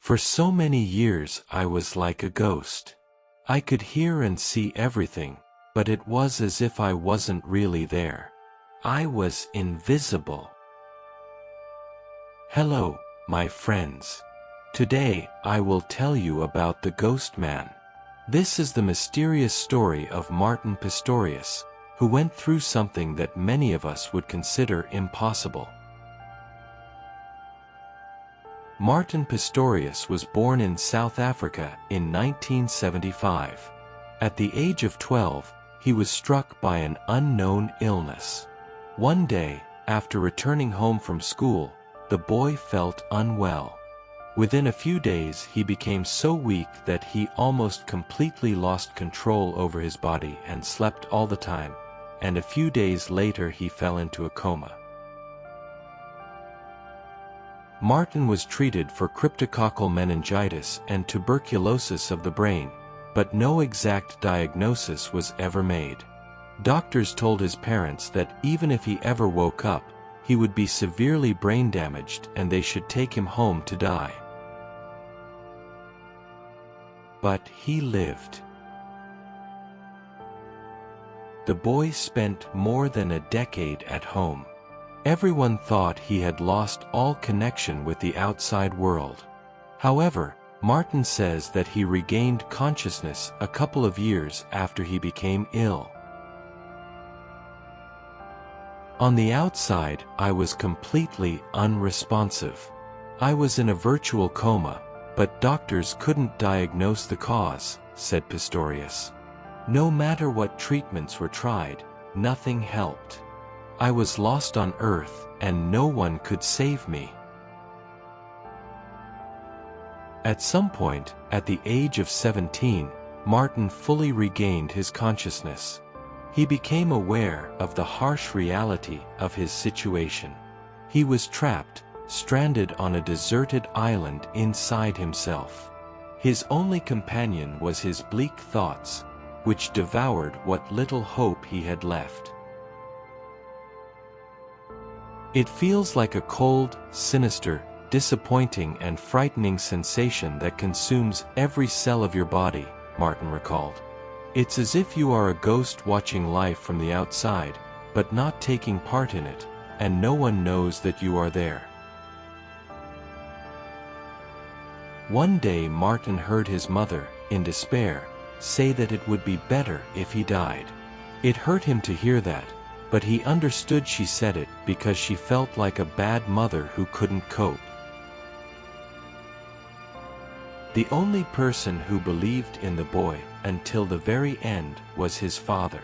For so many years I was like a ghost. I could hear and see everything, but it was as if I wasn't really there. I was invisible. Hello, my friends. Today, I will tell you about the Ghost Man. This is the mysterious story of Martin Pistorius, who went through something that many of us would consider impossible. Martin Pistorius was born in South Africa in 1975. At the age of 12, he was struck by an unknown illness. One day, after returning home from school, the boy felt unwell. Within a few days he became so weak that he almost completely lost control over his body and slept all the time, and a few days later he fell into a coma. Martin was treated for cryptococcal meningitis and tuberculosis of the brain, but no exact diagnosis was ever made. Doctors told his parents that even if he ever woke up, he would be severely brain damaged and they should take him home to die. But he lived. The boy spent more than a decade at home. Everyone thought he had lost all connection with the outside world. However, Martin says that he regained consciousness a couple of years after he became ill. On the outside, I was completely unresponsive. I was in a virtual coma, but doctors couldn't diagnose the cause, said Pistorius. No matter what treatments were tried, nothing helped. I was lost on Earth, and no one could save me. At some point, at the age of 17, Martin fully regained his consciousness. He became aware of the harsh reality of his situation. He was trapped, stranded on a deserted island inside himself. His only companion was his bleak thoughts, which devoured what little hope he had left. It feels like a cold, sinister, disappointing and frightening sensation that consumes every cell of your body, Martin recalled. It's as if you are a ghost watching life from the outside, but not taking part in it, and no one knows that you are there. One day Martin heard his mother, in despair, say that it would be better if he died. It hurt him to hear that, but he understood she said it because she felt like a bad mother who couldn't cope. The only person who believed in the boy until the very end was his father.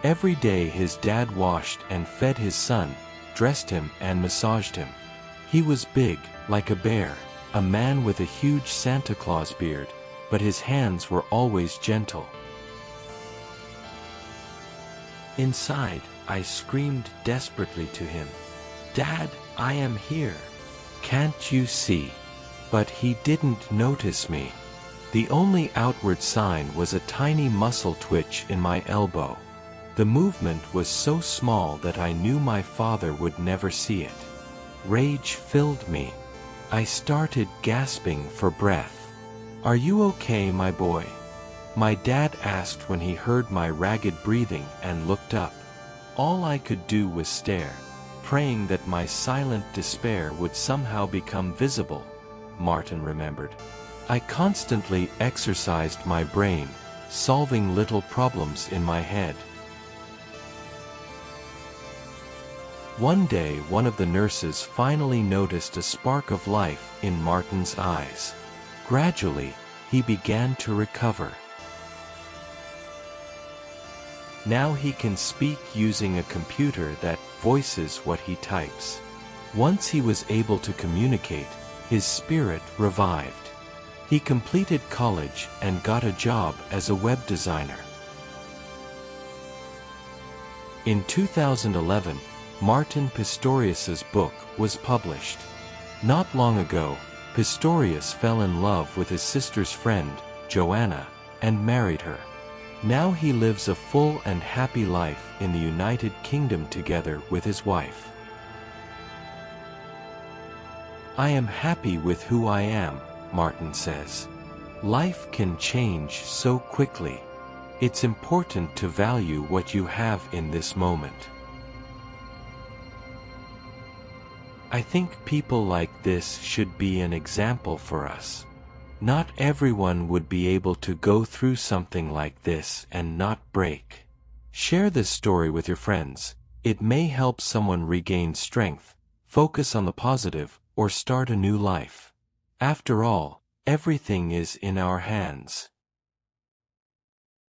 Every day his dad washed and fed his son, dressed him and massaged him. He was big, like a bear, a man with a huge Santa Claus beard, but his hands were always gentle. Inside, I screamed desperately to him, "Dad, I am here. Can't you see?" But he didn't notice me. The only outward sign was a tiny muscle twitch in my elbow. The movement was so small that I knew my father would never see it. Rage filled me. I started gasping for breath. "Are you okay, my boy?" my dad asked when he heard my ragged breathing and looked up. All I could do was stare, praying that my silent despair would somehow become visible, Martin remembered. I constantly exercised my brain, solving little problems in my head. One day one of the nurses finally noticed a spark of life in Martin's eyes. Gradually, he began to recover. Now he can speak using a computer that voices what he types. Once he was able to communicate, his spirit revived. He completed college and got a job as a web designer. In 2011, Martin Pistorius's book was published. Not long ago, Pistorius fell in love with his sister's friend, Joanna, and married her. Now he lives a full and happy life in the United Kingdom together with his wife. "I am happy with who I am," Martin says. Life can change so quickly. It's important to value what you have in this moment. I think people like this should be an example for us. Not everyone would be able to go through something like this and not break. Share this story with your friends. It may help someone regain strength, focus on the positive, or start a new life. After all, everything is in our hands.